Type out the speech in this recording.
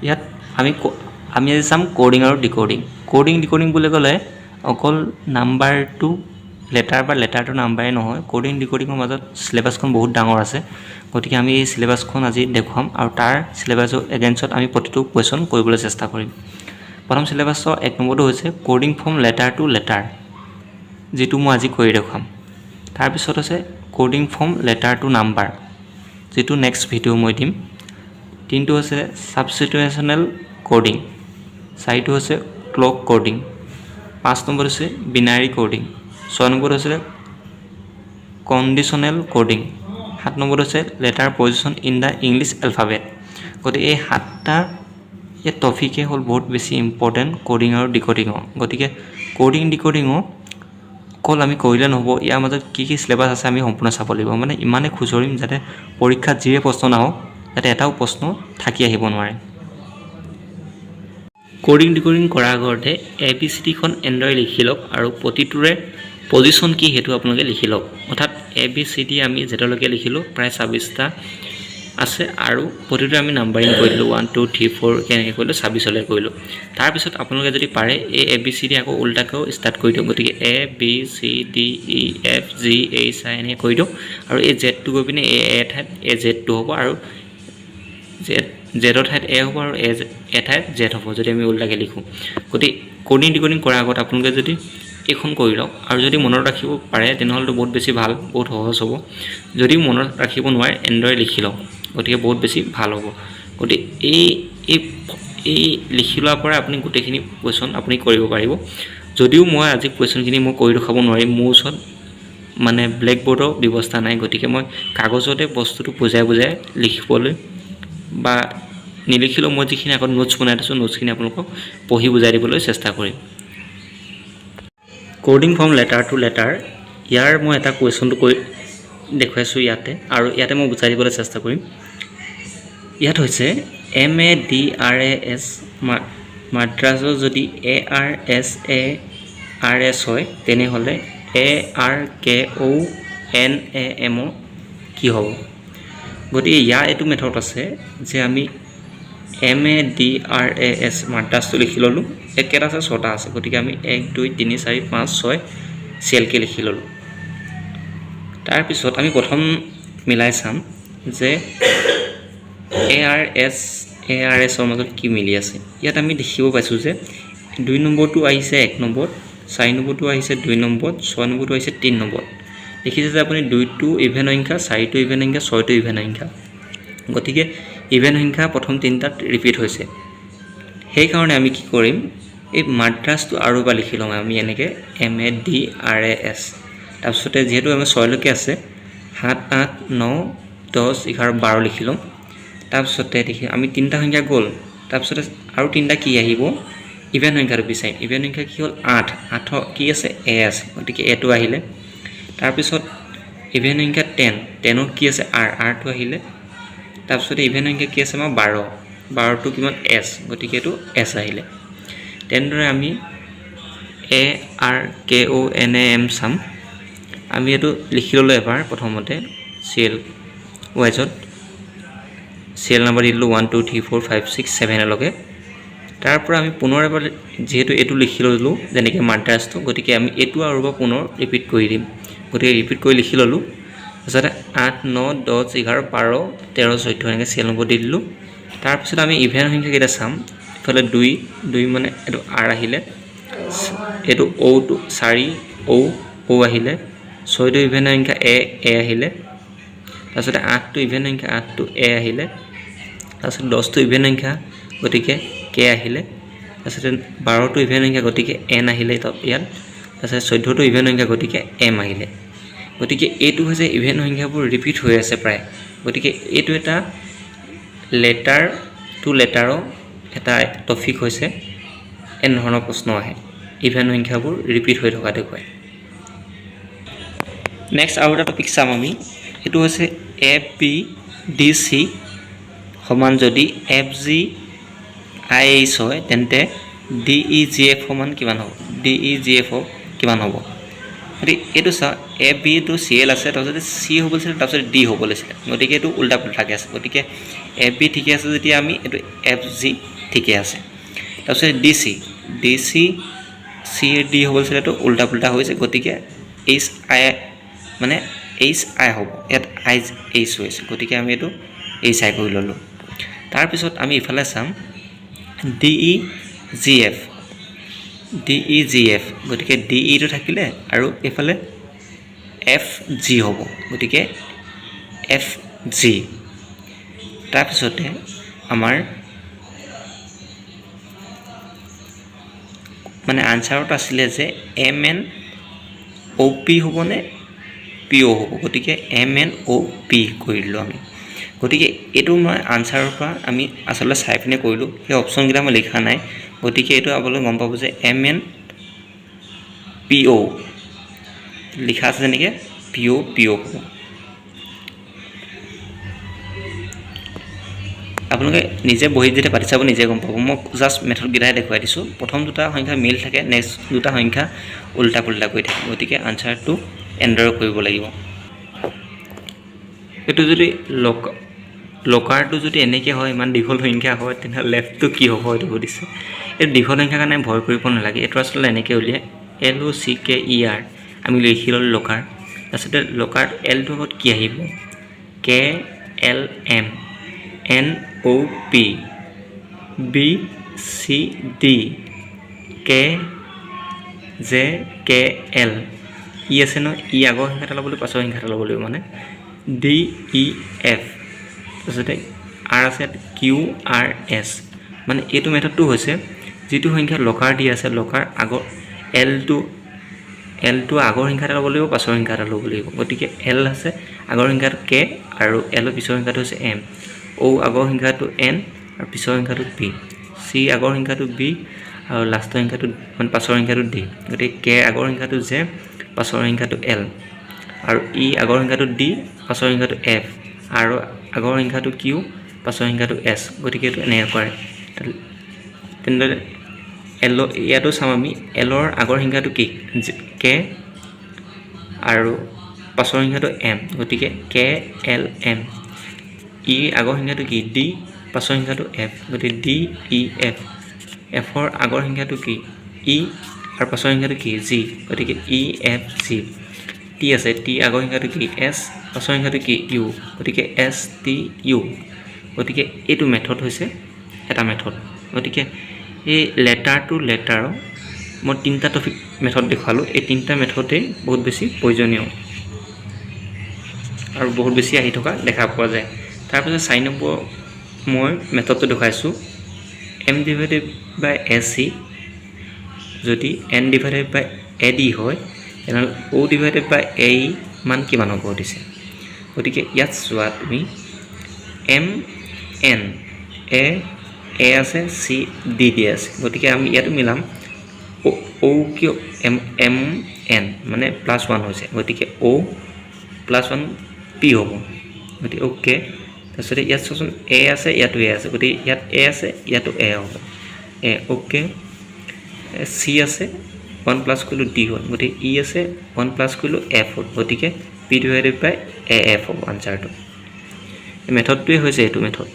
ইয়াত আমি আজি চাম কোডিং আৰু ডিকোডিং। কোডিং ডিকোডিং বুলি ক'লে অকল নাম্বাৰটো লেটাৰ বা লেটাৰটো নাম্বাৰে নহয়, কোডিং ডিকোডিঙৰ মাজত চিলেবাছখন বহুত ডাঙৰ আছে। গতিকে আমি এই চিলেবাছখন আজি দেখুৱাম আৰু তাৰ চিলেবাছৰ এগেইনষ্টত আমি প্ৰতিটো কুৱেশ্যন কৰিবলৈ চেষ্টা কৰিম। প্ৰথম চিলেবাছৰ 1 নম্বৰটো হৈছে coding from letter to letter, যিটো মই আজি কৰি দেখুৱাম। তাৰপিছত আছে coding from letter two number, যিটো নেক্সট ভিডিঅ' মই দিম। 3টো হৈছে ছাবষ্টিটিউশ্যনেল কোডিং, 4টো হৈছে ক্লক কোডিং, 5 নম্বৰ হৈছে বিনাৰী কোডিং, 6 নম্বৰ হৈছে কণ্ডিশ্যনেল কোডিং, 7 নম্বৰ হৈছে letter position in the English alphabet. গতিকে এই 7টা টপিকে হ'ল বহুত বেছি ইম্পৰ্টেণ্ট কোডিং আৰু ডিকোডিঙৰ। গতিকে কোডিং ডিকোডিঙো অকল আমি কৰিলে নহ'ব, ইয়াৰ মাজত কি কি চিলেবাছ আছে আমি সম্পূৰ্ণ চাব লাগিব। মানে ইমানে খুচৰিম যাতে পৰীক্ষাত যিয়ে প্ৰশ্ন নাহওক যাতে এটাও প্ৰশ্ন থাকি আহিব নোৱাৰে। কোডিং ডিকোডিং কৰাৰ আগতে ABCDখন এনেদৰে লিখি লওক আৰু প্ৰতিটোৰে পজিশ্যন কি সেইটো আপোনালোকে লিখি লওক। অৰ্থাৎ ABCD আমি যেতিয়ালৈকে লিখিলোঁ প্ৰায় 26টা আছে আৰু প্ৰতিটোৰে আমি নাম্বাৰিং কৰিলোঁ 1 2 3 4 কেনেকৈ কৰিলোঁ 26লৈ কৰিলোঁ। তাৰপিছত আপোনালোকে যদি পাৰে এই ABCD আকৌ উল্টাকৈও ষ্টাৰ্ট কৰি দিয়ক। গতিকে ABCDEFGHI এনেকৈ কৰি দিয়ক আৰু এই জেডটো গৈ পিনে এ ঠাইত এই জেডটো হ'ব আৰু জেডৰ ঠাইত এ হ'ব আৰু এ ঠাইত জেড হ'ব যদি আমি উল্টাকৈ লিখোঁ। গতিকে কোডিং ডিকোডিং কৰাৰ আগত আপোনালোকে যদি এইখন কৰি লওক আৰু যদি মনত ৰাখিব পাৰে তেনেহ'লেতো বহুত বেছি ভাল, বহুত সহজ হ'ব। যদি মনত ৰাখিব নোৱাৰে এনেদৰে লিখি লওক, গতিকে বহুত বেছি ভাল হ'ব। গতিকে এই লিখি লোৱাৰ পৰা আপুনি গোটেইখিনি কুৱেশ্যন আপুনি কৰিব পাৰিব। যদিও মই আজি কুৱেশ্যনখিনি মই কৰি দেখাব নোৱাৰিম, মোৰ ওচৰত মানে ব্লেকবৰ্ডৰ ব্যৱস্থা নাই, গতিকে মই কাগজতে বস্তুটো বুজাই বুজাই লিখিবলৈ বা নিলিখিলেও মই যিখিনি আগত নোটছ বনাই থৈছোঁ নোটছখিনি আপোনালোকক পঢ়ি বুজাই দিবলৈ চেষ্টা কৰিম। Coding from letter to letter, ইয়াৰ মই এটা কুৱেশ্যনটো কৰি দেখুৱাইছোঁ ইয়াতে আৰু ইয়াতে মই বুজাই দিবলৈ চেষ্টা কৰিম। ইয়াত হৈছে MADRAS মাদ্ৰাছৰ যদি ARSARS হয় তেনেহ'লে ARKONAM কি হ'ব? গতিকে ইয়াৰ এইটো মেথড আছে যে আমি MADRAS মাদ্ৰাছটো লিখি ল'লোঁ, কেইটা আছে 6টা আছে, গতিকে আমি 1 2 3 4 5 6 চিএলকে লিখি ল'লোঁ। তাৰপিছত আমি প্ৰথম মিলাই চাম যে ARSৰ মাজত কি মিলি আছে। ইয়াত আমি দেখিব পাইছোঁ যে 2 নম্বৰটো আহিছে 1 নম্বৰত, 4 নম্বৰটো আহিছে 2 নম্বৰত, 6 নম্বৰটো আহিছে 3 নম্বৰত। দেখিছে যে আপুনি 2টো ইভেন সংখ্যা, 4টো ইভেন সংখ্যা, 6টো ইভেন সংখ্যা। গতিকে ইভেন সংখ্যা প্ৰথম 3টাত ৰিপিট হৈছে। সেইকাৰণে আমি কি কৰিম, এই মাদ্ৰাছটো আৰু এবাৰ লিখি লওঁ আমি এনেকৈ MADRAS। তাৰপিছতে যিহেতু আমাৰ 6লৈকে আছে 7 8 9 10 11 12 লিখি লওঁ। তাৰপিছতে দেখি আমি 3টা সংখ্যা গ'ল, তাৰপিছতে আৰু 3টা কি আহিব ইভেন সংখ্যাটো বিচাৰিম। ইভেন সংখ্যা কি হ'ল 8, 8 কি আছে এ আছে, গতিকে এটো আহিলে। তাৰপিছত ইভেন সংখ্যা 10, 10ত কি আছে আৰটো আহিলে। তাৰপিছতে ইভেন সংখ্যা কি আছে আমাৰ 12, 12টো কিমান এছ, গতিকে এইটো এছ আহিলে। তেনেদৰে আমি ARKONAM চাম। আমি এইটো লিখি ল'লোঁ এবাৰ প্ৰথমতে চিএল ৱাইজত, চিএল নাম্বাৰ দি দিলোঁ 1 2 3 4 5 6 7লৈকে। তাৰ পৰা আমি পুনৰ এবাৰ যিহেতু এইটো লিখি ল'লোঁ যেনেকৈ মাদ্ৰাছটো, গতিকে আমি এইটো আৰু এবাৰ পুনৰ ৰিপিট কৰি দিম। গতিকে ৰিপিট কৰি লিখি ল'লোঁ। তাৰপিছতে 8 9 10 11 12 13 14 এনেকৈ চিএল নম্বৰ দি দিলোঁ। তাৰপিছত আমি ইভেন সংখ্যাকেইটা চাম। ইফালে 2 মানে এইটো আৰ আহিলে, এইটো অ'টো 4 অ' আহিলে, 6টো ইভেন সংখ্যা এ আহিলে। তাৰপিছতে 8টো ইভেন সংখ্যা 8টো এ আহিলে। তাৰপিছত 10টো ইভেন সংখ্যা গতিকে কে আহিলে। তাৰপিছতে 12টো ইভেন সংখ্যা গতিকে এন আহিলে ইয়াত। তাৰপিছত 14টো ইভেন সংখ্যা গতিকে এম আহিলে। গতিকে এইটো হৈছে ইভেন সংখ্যাবোৰ ৰিপিট হৈ আছে প্ৰায়। গতিকে এইটো এটা লেটাৰ টু লেটাৰৰ এটা টপিক হৈছে, এনেধৰণৰ প্ৰশ্ন আহে, ইভেন সংখ্যাবোৰ ৰিপিট হৈ থকা দেখুৱায়। নেক্সট আৰু এটা টপিক চাম আমি, এইটো হৈছে FBDC সমান যদি FGIH হয় তেন্তে DEGF সমান কিমান হ'ব, DEGF কিমান হ'ব। গতিকে এইটো চাওক FB টো CL আছে, তাৰপিছতে C হ'ব লাগিছিলে, তাৰপিছত D হ'ব লাগিছিলে, গতিকে এইটো উল্টা পুল্টাকৈ আছে। গতিকে এফ বি ঠিকে আছে যেতিয়া আমি এইটো এফ জি ঠিকে আছে তাৰপিছত ডি চি চি ডি হ'ব লাগিছিলে এইটো উল্টা পুল্টা হৈছে গতিকে এইচ আই মানে এইচ আই হ'ব ইয়াত আই এইচ হৈছে গতিকে আমি এইটো এইচ আই কৰি ল'লোঁ তাৰপিছত আমি ইফালে চাম ডি ই জি এফ গতিকে ডি ইটো থাকিলে আৰু এইফালে এফ জি হ'ব গতিকে এফ জি তাৰপিছতে আমাৰ মানে আনচাৰত আছিলে যে এম এন অ' পি হ'বনে পি অ' হ'ব গতিকে এম এন অ' পি কৰিলোঁ আমি গতিকে এইটো মই আনচাৰৰ পৰা আমি আচলতে চাই পিনে কৰিলোঁ সেই অপশ্যনকেইটা মই লিখা নাই গতিকে এইটো আপোনালোকে গম পাব যে এম এন পি অ' লিখা আছে যেনেকৈ পি অ' হ'ব আপোনালোকে নিজে বহি যেতিয়া পাতি চাব নিজে গম পাব মই জাষ্ট মেথডকেইটাহে দেখুৱাই দিছোঁ প্ৰথম দুটা সংখ্যা মিল থাকে নেক্সট দুটা সংখ্যা উল্টা পুল্টা কৰি থাকে গতিকে আনচাৰটো এনেদৰে কৰিব লাগিব এইটো যদি লকাৰটো যদি এনেকৈ হয় ইমান দীঘল সংখ্যা হয় তেনেহ'লে লেফ্টটো কি হ'ব এইটো সুধিছে এইটো দীঘল সংখ্যাৰ কাৰণে ভয় কৰিব নালাগে এইটো আচলতে এনেকৈ উলিয়াই LOCKER আমি লিখি ল'লোঁ লকাৰ তাৰপিছতে লকাৰত এলটোৰ লগত কি আহিব KLM NOP BCD KJKL ই আছে ন ই আগৰ সংখ্যাটা ল'ব লাগিব পাছৰ সংখ্যাটা ল'ব লাগিব মানে DEF তাৰপিছতে R আছে QRS মানে এইটো মেথডটো হৈছে যিটো সংখ্যা লকাৰ দি আছে লকাৰ আগৰ এলটো আগৰ সংখ্যাটা ল'ব লাগিব পাছৰ সংখ্যাটা ল'ব লাগিব গতিকে এল আছে আগৰ সংখ্যাটো কে আৰু এলৰ পিছৰ সংখ্যাটো হৈছে এম অ' আগৰ সংখ্যাটো এন আৰু পিছৰ সংখ্যাটো পি চি আগৰ সংখ্যাটো বি আৰু লাষ্টৰ সংখ্যাটো মানে পাছৰ সংখ্যাটো ডি গতিকে কে আগৰ সংখ্যাটো জে পাছৰ সংখ্যাটো এল আৰু ই আগৰ সংখ্যাটো ডি পাছৰ সংখ্যাটো এফ আৰু আগৰ সংখ্যাটো কিউ পাছৰ সংখ্যাটো এছ গতিকে এইটো এনেকৈ কৰে তেনেদৰে এল ইয়াতো চাম আমি এলৰ আগৰ সংখ্যাটো কি কে আৰু পাছৰ সংখ্যাটো এম গতিকে KLM ই আগৰ সংখ্যাটো কি ডি পাছৰ সংখ্যাটো এফ গতিকে DEF এফৰ আগৰ সংখ্যাটো কি ই আৰু পাছৰ সংখ্যাটো কি জি গতিকে EFG টি আছে টি আগৰ সংখ্যাটো কি এছ পাছৰ সংখ্যাটো কি ইউ গতিকে STU গতিকে এইটো মেথড হৈছে এটা মেথড গতিকে এই লেটাৰ টু লেটাৰৰ মই তিনিটা টপিক মেথড দেখুৱালোঁ এই তিনিটা মেথডেই বহুত বেছি প্ৰয়োজনীয় আৰু বহুত বেছি আহি থকা দেখা পোৱা যায় তাৰপিছত 4 নম্বৰ মই মেথডটো দেখুৱাইছোঁ M/AC যদি N/AD হয় তেনেহ'লে O/AE মান কিমান হ'ব দিছে গতিকে ইয়াত চোৱা তুমি MN A আছে C D আছে গতিকে আমি ইয়াতো মিলাম O কিয় MN মানে +1 হৈছে গতিকে O +1 P হ'ব গতিকে অ'কে তাৰপিছতে ইয়াত চোৱাচোন A আছে ইয়াতো A আছে গতিকে ইয়াত A আছে ইয়াতো A হ'ব অ'কে C আছে 1 প্লাছ কৰিলোঁ D হ'ল গতিকে E আছে 1 প্লাছ কৰিলোঁ F হ'ল গতিকে P/AF হ'ব আনচাৰটো মেথডটোৱে হৈছে এইটো মেথড